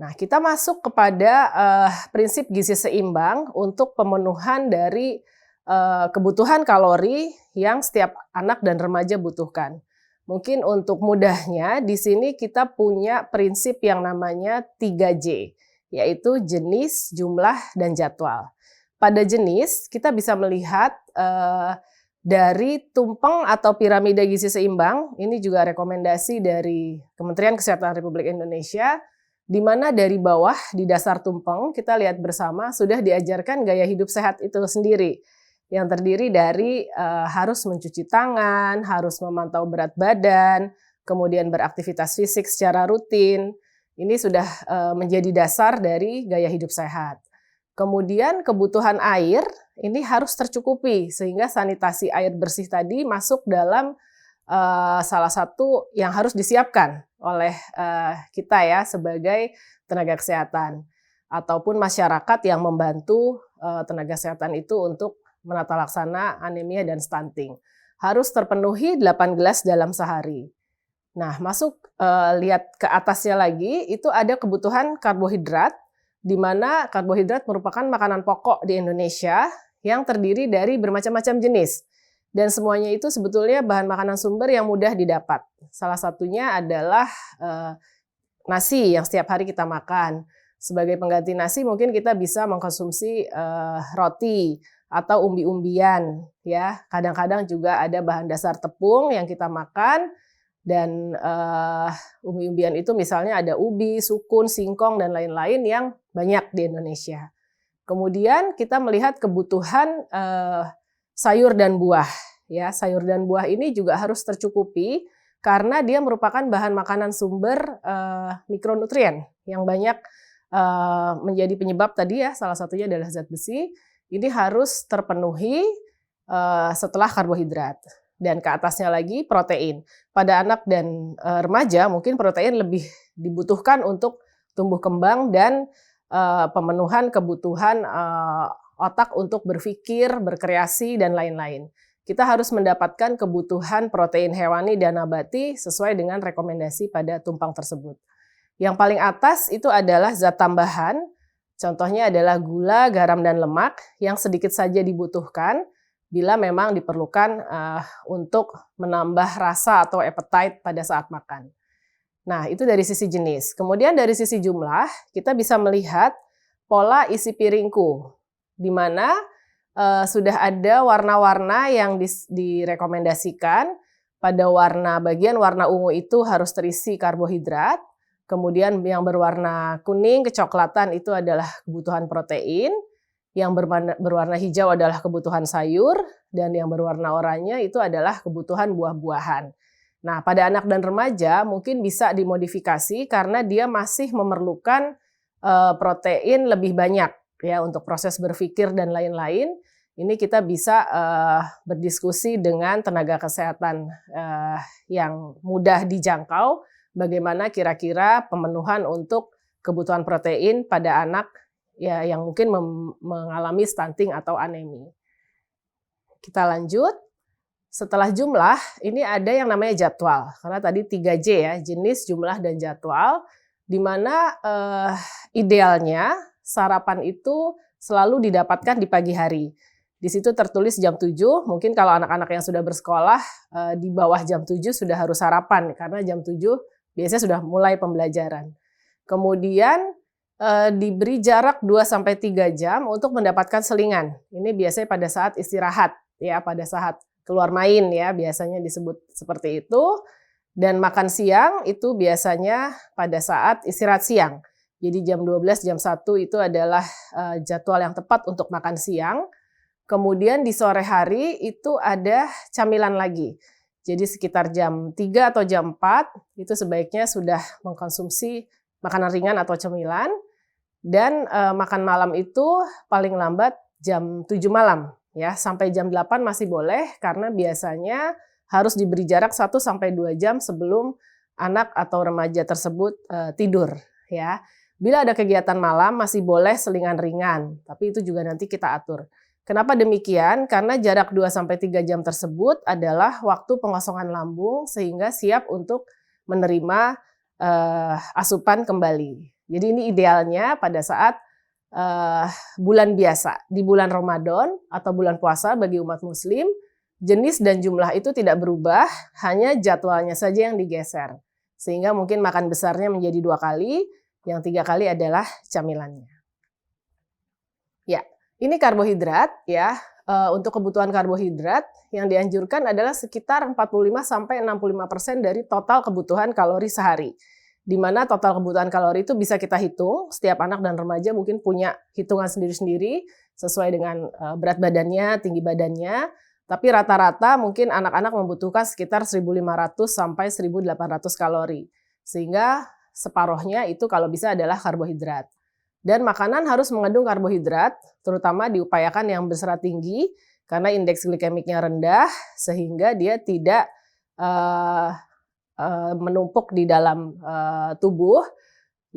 Nah, kita masuk kepada prinsip gizi seimbang untuk pemenuhan dari kebutuhan kalori yang setiap anak dan remaja butuhkan. Mungkin untuk mudahnya, di sini kita punya prinsip yang namanya 3J, yaitu jenis, jumlah, dan jadwal. Pada jenis, kita bisa melihat dari tumpeng atau piramida gizi seimbang, ini juga rekomendasi dari Kementerian Kesehatan Republik Indonesia, di mana dari bawah di dasar tumpeng kita lihat bersama sudah diajarkan gaya hidup sehat itu sendiri, yang terdiri dari harus mencuci tangan, harus memantau berat badan, kemudian beraktivitas fisik secara rutin. Ini sudah menjadi dasar dari gaya hidup sehat. Kemudian kebutuhan air ini harus tercukupi sehingga sanitasi air bersih tadi masuk dalam salah satu yang harus disiapkan oleh kita ya sebagai tenaga kesehatan ataupun masyarakat yang membantu tenaga kesehatan itu untuk menata laksana anemia dan stunting. Harus terpenuhi 8 gelas dalam sehari. Nah, masuk lihat ke atasnya lagi, itu ada kebutuhan karbohidrat, di mana karbohidrat merupakan makanan pokok di Indonesia yang terdiri dari bermacam-macam jenis. Dan semuanya itu sebetulnya bahan makanan sumber yang mudah didapat. Salah satunya adalah nasi yang setiap hari kita makan. Sebagai pengganti nasi mungkin kita bisa mengkonsumsi roti atau umbi-umbian. Ya, kadang-kadang juga ada bahan dasar tepung yang kita makan. Dan umbi-umbian itu misalnya ada ubi, sukun, singkong, dan lain-lain yang banyak di Indonesia. Kemudian kita melihat kebutuhan sayur dan buah. Ya, sayur dan buah ini juga harus tercukupi karena dia merupakan bahan makanan sumber mikronutrien yang banyak menjadi penyebab tadi ya, salah satunya adalah zat besi. Ini harus terpenuhi setelah karbohidrat. Dan ke atasnya lagi protein. Pada anak dan remaja mungkin protein lebih dibutuhkan untuk tumbuh kembang dan pemenuhan kebutuhan otak untuk berpikir, berkreasi, dan lain-lain. Kita harus mendapatkan kebutuhan protein hewani dan nabati sesuai dengan rekomendasi pada tumpang tersebut. Yang paling atas itu adalah zat tambahan, contohnya adalah gula, garam, dan lemak yang sedikit saja dibutuhkan bila memang diperlukan untuk menambah rasa atau appetite pada saat makan. Nah, itu dari sisi jenis. Kemudian dari sisi jumlah, kita bisa melihat pola isi piringku, di mana sudah ada warna-warna yang direkomendasikan. Pada bagian warna ungu itu harus terisi karbohidrat, kemudian yang berwarna kuning, kecoklatan itu adalah kebutuhan protein, yang berwarna hijau adalah kebutuhan sayur, dan yang berwarna oranye itu adalah kebutuhan buah-buahan. Nah, pada anak dan remaja mungkin bisa dimodifikasi karena dia masih memerlukan protein lebih banyak ya untuk proses berpikir dan lain-lain. Ini kita bisa berdiskusi dengan tenaga kesehatan yang mudah dijangkau, bagaimana kira-kira pemenuhan untuk kebutuhan protein pada anak ya yang mungkin mengalami stunting atau anemi. Kita lanjut. Setelah jumlah, ini ada yang namanya jadwal. Karena tadi 3J ya, jenis, jumlah, dan jadwal. Di mana idealnya sarapan itu selalu didapatkan di pagi hari. Di situ tertulis jam 7, mungkin kalau anak-anak yang sudah bersekolah di bawah jam 7 sudah harus sarapan. Karena jam 7 biasanya sudah mulai pembelajaran. Kemudian diberi jarak 2-3 jam untuk mendapatkan selingan. Ini biasanya pada saat istirahat, ya, pada saat keluar main ya, biasanya disebut seperti itu. Dan makan siang itu biasanya pada saat istirahat siang. Jadi jam 12, jam 1 itu adalah jadwal yang tepat untuk makan siang. Kemudian di sore hari itu ada camilan lagi. Jadi sekitar jam 3 atau jam 4 itu sebaiknya sudah mengkonsumsi makanan ringan atau cemilan. Dan makan malam itu paling lambat jam 7 malam. Ya, sampai jam 8 masih boleh karena biasanya harus diberi jarak 1-2 jam sebelum anak atau remaja tersebut tidur. Ya. Bila ada kegiatan malam masih boleh selingan ringan, tapi itu juga nanti kita atur. Kenapa demikian? Karena jarak 2-3 jam tersebut adalah waktu pengosongan lambung sehingga siap untuk menerima asupan kembali. Jadi ini idealnya pada saat bulan biasa, di bulan Ramadan atau bulan puasa bagi umat muslim, jenis dan jumlah itu tidak berubah, hanya jadwalnya saja yang digeser. Sehingga mungkin makan besarnya menjadi 2 kali, yang 3 kali adalah camilannya. Ya, ini karbohidrat ya. Untuk kebutuhan karbohidrat yang dianjurkan adalah sekitar 45-65% dari total kebutuhan kalori sehari. Di mana total kebutuhan kalori itu bisa kita hitung, setiap anak dan remaja mungkin punya hitungan sendiri-sendiri sesuai dengan berat badannya, tinggi badannya. Tapi rata-rata mungkin anak-anak membutuhkan sekitar 1.500 sampai 1.800 kalori. Sehingga separuhnya itu kalau bisa adalah karbohidrat. Dan makanan harus mengandung karbohidrat, terutama diupayakan yang berserat tinggi, karena indeks glikemiknya rendah, sehingga dia tidak menumpuk di dalam tubuh,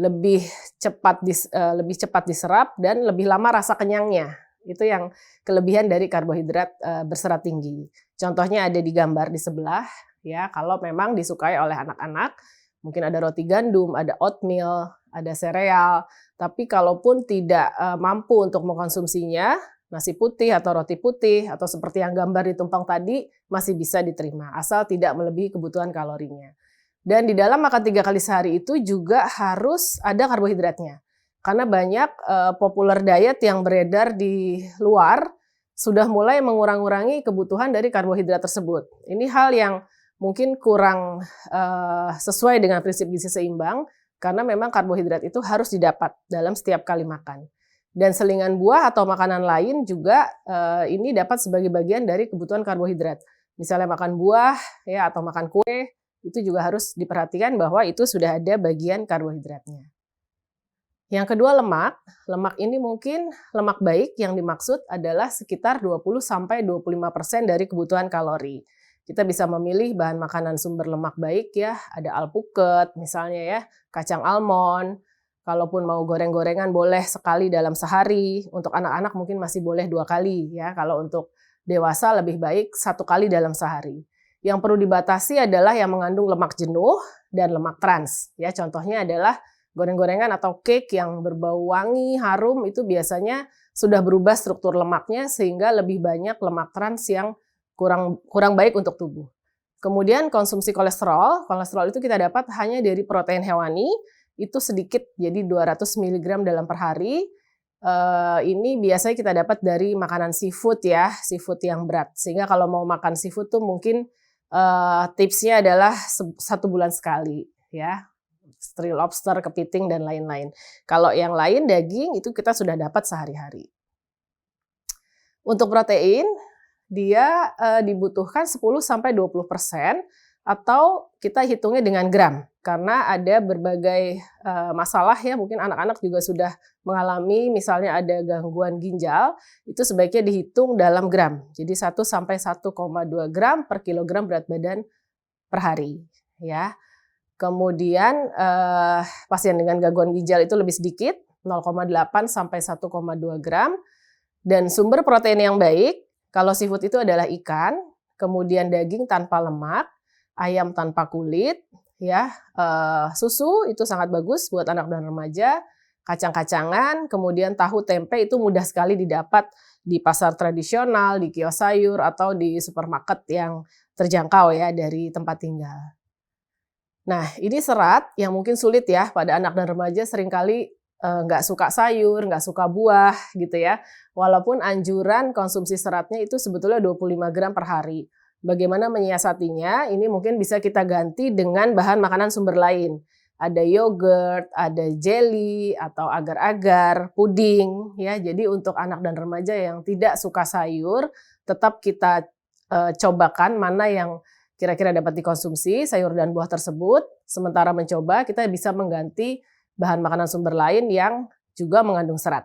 lebih cepat diserap, dan lebih lama rasa kenyangnya. Itu yang kelebihan dari karbohidrat berserat tinggi. Contohnya ada di gambar di sebelah, ya. Kalau memang disukai oleh anak-anak, mungkin ada roti gandum, ada oatmeal, ada sereal. Tapi kalaupun tidak mampu untuk mengkonsumsinya, nasi putih atau roti putih atau seperti yang gambar di tumpeng tadi masih bisa diterima, asal tidak melebihi kebutuhan kalorinya. Dan di dalam makan 3 kali sehari itu juga harus ada karbohidratnya. Karena banyak populer diet yang beredar di luar sudah mulai mengurangi kebutuhan dari karbohidrat tersebut. Ini hal yang mungkin kurang sesuai dengan prinsip gizi seimbang, karena memang karbohidrat itu harus didapat dalam setiap kali makan. Dan selingan buah atau makanan lain juga ini dapat sebagai bagian dari kebutuhan karbohidrat. Misalnya makan buah ya atau makan kue, itu juga harus diperhatikan bahwa itu sudah ada bagian karbohidratnya. Yang kedua lemak. Lemak ini mungkin lemak baik, yang dimaksud adalah sekitar 20-25% dari kebutuhan kalori. Kita bisa memilih bahan makanan sumber lemak baik ya, ada alpukat misalnya ya, kacang almond. Kalaupun mau goreng-gorengan boleh sekali dalam sehari, untuk anak-anak mungkin masih boleh 2 kali ya, kalau untuk dewasa lebih baik 1 kali dalam sehari. Yang perlu dibatasi adalah yang mengandung lemak jenuh dan lemak trans. Ya, contohnya adalah goreng-gorengan atau cake yang berbau wangi, harum, itu biasanya sudah berubah struktur lemaknya sehingga lebih banyak lemak trans yang kurang baik untuk tubuh. Kemudian konsumsi kolesterol. Kolesterol itu kita dapat hanya dari protein hewani, itu sedikit, jadi 200 mg dalam per hari. Ini biasanya kita dapat dari makanan seafood ya, seafood yang berat. Sehingga kalau mau makan seafood tuh mungkin tipsnya adalah 1 bulan sekali ya. Stri lobster, kepiting, dan lain-lain. Kalau yang lain daging itu kita sudah dapat sehari-hari. Untuk protein, dia dibutuhkan 10-20% atau kita hitungnya dengan gram. Karena ada berbagai masalah ya, mungkin anak-anak juga sudah mengalami misalnya ada gangguan ginjal, itu sebaiknya dihitung dalam gram. Jadi 1-1,2 gram per kilogram berat badan per hari ya. Kemudian pasien dengan gangguan ginjal itu lebih sedikit, 0,8-1,2 gram. Dan sumber protein yang baik, kalau seafood itu adalah ikan, kemudian daging tanpa lemak, ayam tanpa kulit, ya, susu itu sangat bagus buat anak dan remaja, kacang-kacangan, kemudian tahu tempe itu mudah sekali didapat di pasar tradisional, di kios sayur, atau di supermarket yang terjangkau ya dari tempat tinggal. Nah, ini serat yang mungkin sulit ya pada anak dan remaja, seringkali nggak suka sayur, nggak suka buah gitu ya. Walaupun anjuran konsumsi seratnya itu sebetulnya 25 gram per hari. Bagaimana menyiasatinya? Ini mungkin bisa kita ganti dengan bahan makanan sumber lain. Ada yogurt, ada jelly, atau agar-agar, puding ya. Jadi untuk anak dan remaja yang tidak suka sayur, tetap kita cobakan mana yang kira-kira dapat dikonsumsi sayur dan buah tersebut. Sementara mencoba, kita bisa mengganti bahan makanan sumber lain yang juga mengandung serat,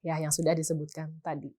ya, yang sudah disebutkan tadi.